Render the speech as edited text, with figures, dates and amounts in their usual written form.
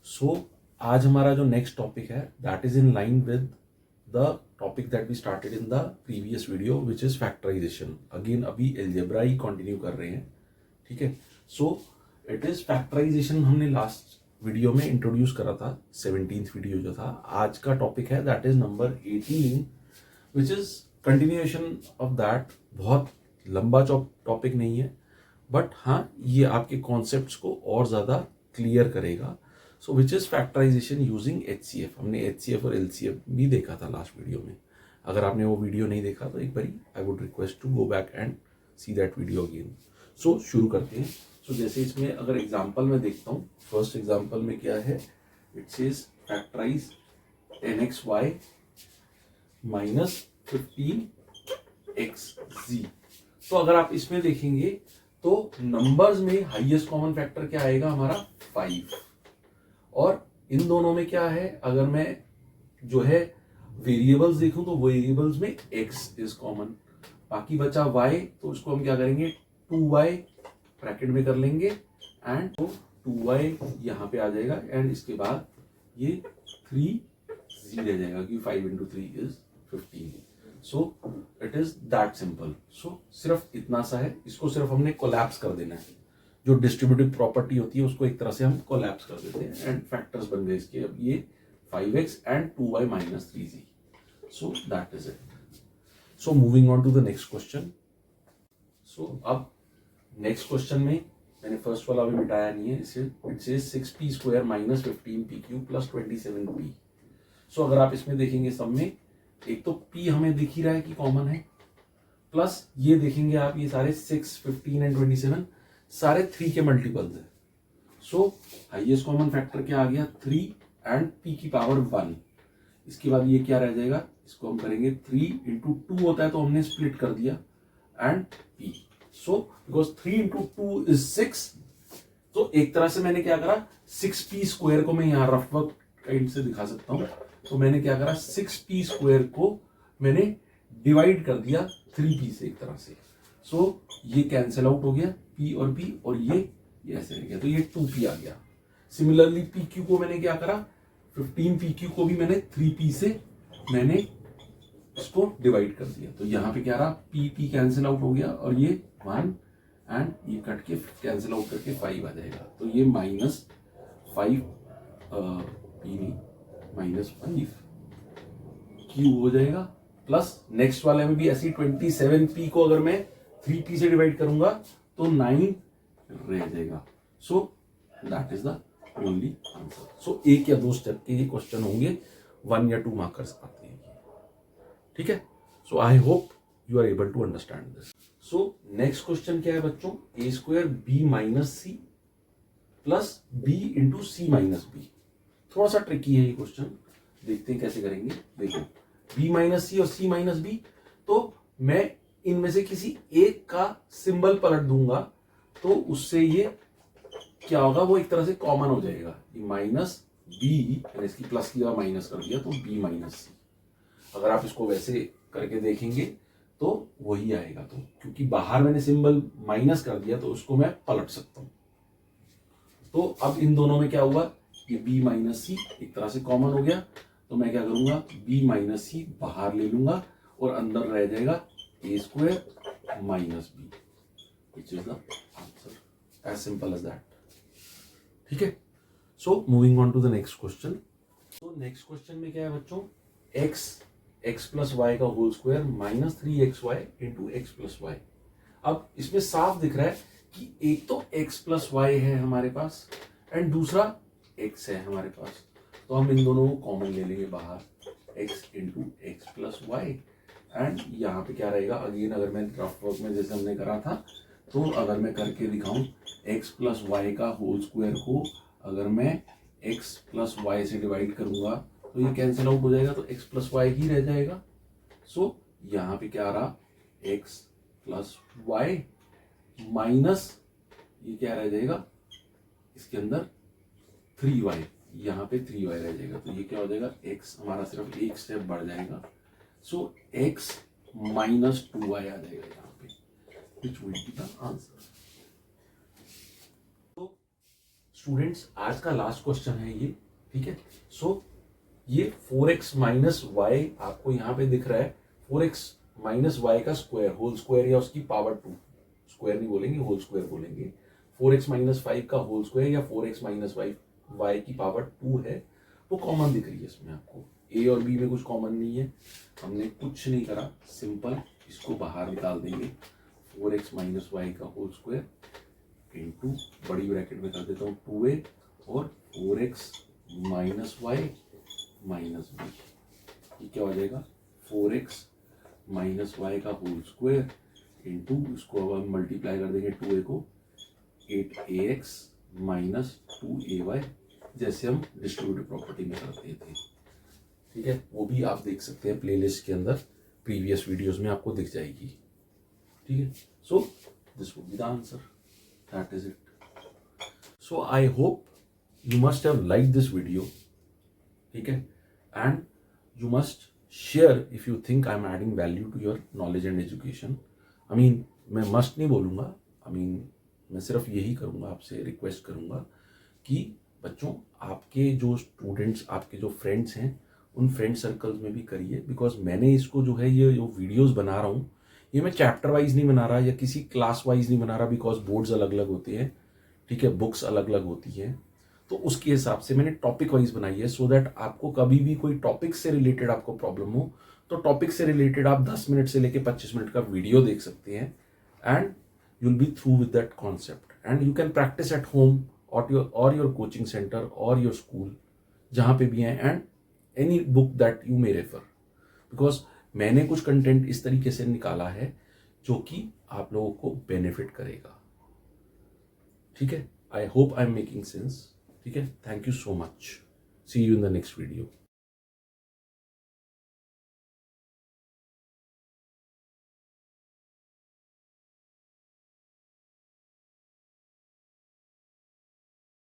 सो आज हमारा जो नेक्स्ट टॉपिक है that is in line with the topic that we started in the previous video which is factorization. Again अभी algebra ही continue कर रहे हैं. ठीक है. सो इट इज फैक्टराइजेशन हमने लास्ट वीडियो में इंट्रोड्यूस करा था. 17th वीडियो जो था. आज का टॉपिक है that is number 18 which is continuation of that. बहुत लंबा टॉपिक नहीं है बट हाँ ये आपके कॉन्सेप्ट्स को और ज़्यादा क्लियर करेगा. So which is factorisation using HCF. हमने HCF और LCF भी देखा था लास्ट वीडियो में. अगर आपने वो वीडियो नहीं देखा तो एक बारी I would request to go back and see that video again. So शुरू करते हैं. सो जैसे इसमें अगर एग्जाम्पल में देखता हूँ, फर्स्ट एग्जाम्पल में क्या है, it says factorise 10xy minus 15xz. तो अगर आप इसमें देखेंगे तो नंबर्स में हाईएस्ट कॉमन फैक्टर क्या आएगा हमारा 5. और इन दोनों में क्या है, अगर मैं जो है वेरिएबल्स देखूं तो वेरिएबल्स में x इज कॉमन. बाकी बचा y, तो उसको हम क्या करेंगे 2y ब्रैकेट में कर लेंगे एंड तो 2y यहाँ पे आ जाएगा एंड इसके बाद ये 3z रह जाएगा क्योंकि 5 into 3 is 15. So it is that simple. So सिर्फ इतना सा है, इसको सिर्फ हमने कोलैप्स कर देना है. जो डिस्ट्रीब्यूटिव प्रॉपर्टी होती है उसको एक तरह से हम कोलैप्स कर देते हैं एंड फैक्टर्स बन गए इसके. अब ये 5x and 2y minus 3z. So that is it. So moving on to the next question. So अब नेक्स्ट क्वेश्चन में मैंने फर्स्ट वाला अभी मिटाया नहीं है. इसे it says 6p square minus 15pq plus 27p. सो अगर आप इसमें देखेंगे सब में एक तो p हमें दिख ही रहा है कि कॉमन है, प्लस ये देखेंगे आप ये सारे 6, 15 एंड 27 सारे 3 के मल्टीपल्स है. सो हाईएस्ट कॉमन फैक्टर क्या आ गया 3 एंड p की पावर 1. इसके बाद ये क्या रह जाएगा, इसको हम करेंगे 3 into 2 होता है तो हमने स्प्लिट कर दिया and p. So because 3 into 2 is 6. तो एक तरह से मैंने क्या करा 6p स्क्वायर को मैं यहाँ रफ वर्क काइंड से दिखा सकता हूँ. तो मैंने क्या करा 6p स्क्वायर को मैंने डिवाइड कर दिया 3p से एक तरह से. सो ये कैंसिल आउट हो गया p और p और ये ऐसे रह गया तो ये 2p आ गया. सिमिलरली pq को मैंने क्या करा 15pq को भी मैंने 3p से मैंने इसको डिवाइड कर दिया. तो यहाँ पे क्या रहा p कैंसिल आउट हो गया और ये 1 एंड ये कट के कैंसिल आउट करके 5 आ जाएगा. तो ये माइनस 5 p माइनस 5 q हो जाएगा. प्लस नेक्स्ट वाले में भी ऐसी 27p को अगर मैं 3p से डिवाइड करूंगा तो 9 रह जाएगा. So that is the only answer. So एक या दो स्टेप के ये क्वेश्चन होंगे, 1 या 2 मार्कर्स आते हैं. ठीक है. So I hope you are able to understand this. So next question क्या है बच्चों, a square b minus c plus b into c minus b. थोड़ा सा ट्रिकी है ये क्वेश्चन, देखते हैं कैसे करेंगे. देखो b माइनस सी और c माइनस बी, तो मैं इनमें से किसी एक का सिंबल पलट दूंगा तो उससे ये क्या होगा, वो एक तरह से कॉमन हो जाएगा. ये माइनस बी, इसकी प्लस की जगह माइनस कर दिया तो b माइनस सी. अगर आप इसको वैसे करके देखेंगे तो वही आएगा. तो क्योंकि बाहर मैंने सिंबल माइनस कर दिया तो उसको मैं पलट सकता हूं. तो अब इन दोनों में क्या हुआ, ये b माइनस सी एक तरह से कॉमन हो गया. तो मैं क्या करूंगा b माइनस सी बाहर ले लूंगा और अंदर रह जाएगा a square minus b which is the answer. As simple as that. ठीक है. So moving on to the next question. तो नेक्स्ट क्वेश्चन में क्या है बच्चों, x प्लस वाई का whole square minus 3xy into x plus y. अब इसमें साफ दिख रहा है कि एक तो x प्लस वाई है हमारे पास एंड दूसरा x है हमारे पास. तो हम इन दोनों को कॉमन ले लेंगे बाहर, x into x plus y. And यहाँ पे क्या रहेगा, अगेन अगर मैं रफ वर्क में जैसे हमने करा था तो अगर मैं करके दिखाऊं x प्लस वाई का होल स्क्वायर को अगर मैं x प्लस वाई से डिवाइड करूंगा तो ये कैंसिल आउट हो जाएगा तो x प्लस वाई ही रह जाएगा. सो यहाँ पे क्या आ रहा x प्लस वाई माइनस ये क्या रह जाएगा इसके अंदर 3y, यहाँ पे 3y रह जाएगा. तो ये क्या हो जाएगा x हमारा सिर्फ एक स्टेप बढ़ जाएगा. सो x माइनस 2y आ जाएगा यहाँ पे, which will be the answer. Students आज का लास्ट क्वेश्चन है ये, ठीक है। सो ये 4x माइनस वाई आपको यहाँ पे दिख रहा है, 4x माइनस वाई का स्क्वायर, होल स्क्वायर या उसकी पावर 2, स्क्वायर नहीं बोलेंगे, होल स्क्वायर बोलेंगे। 4x माइनस 5 का होल स्क्वायर या 4x माइनस वाई की पावर 2 है, वो कॉमन दिख रही है इसमें आपको। ए और बी में कुछ कॉमन नहीं है, हमने कुछ नहीं करा, सिंपल इसको बाहर निकाल देंगे। 4x माइनस वाई का होल स्क्वायर इंटू बड़ी ब्रैकेट में कर देता हूँ 2a और 4x minus Y minus B, ये क्या हो जाएगा 4x माइनस वाई का होल स्क्वायर इंटू, इसको अब हम मल्टीप्लाई कर देंगे 2a को, 8ax माइनस 2ay, जैसे हम डिस्ट्रीब्यूटिव प्रॉपर्टी में करते थे, ठीक है। वो भी आप देख सकते हैं प्लेलिस्ट के अंदर, प्रीवियस वीडियोस में आपको दिख जाएगी, ठीक है। So this would be the answer, that is it. So I hope you must have like this video, ठीक है, and you must share if you think I am adding value to your knowledge and education. I mean मैं must नहीं बोलूँगा, आई mean मैं सिर्फ यही करूँगा, आपसे रिक्वेस्ट करूँगा कि बच्चों आपके जो स्टूडेंट्स, आपके जो फ्रेंड्स हैं, उन फ्रेंड सर्कल्स में भी करिए, बिकॉज मैंने इसको जो है ये जो वीडियोस बना रहा हूँ, ये मैं चैप्टर वाइज नहीं बना रहा या किसी क्लास वाइज नहीं बना रहा, बिकॉज बोर्ड्स अलग अलग होते हैं, ठीक है, बुक्स अलग अलग होती हैं, तो उसके हिसाब से मैंने टॉपिक वाइज बनाई है, सो दैट आपको कभी भी कोई टॉपिक से रिलेटेड आपको प्रॉब्लम हो तो टॉपिक से रिलेटेड आप 10 मिनट से लेकर 25 मिनट का वीडियो देख सकते हैं, and you'll be through with that concept and you can practice at home or your coaching center or your school, जहाँ पे भी हैं, and any book that you may refer, because मैंने कुछ कंटेंट इस तरीके से निकाला है जो कि आप लोगों को बेनिफिट करेगा, ठीक है। I hope I am making sense, ठीक है। Thank you so much, see you in the next video.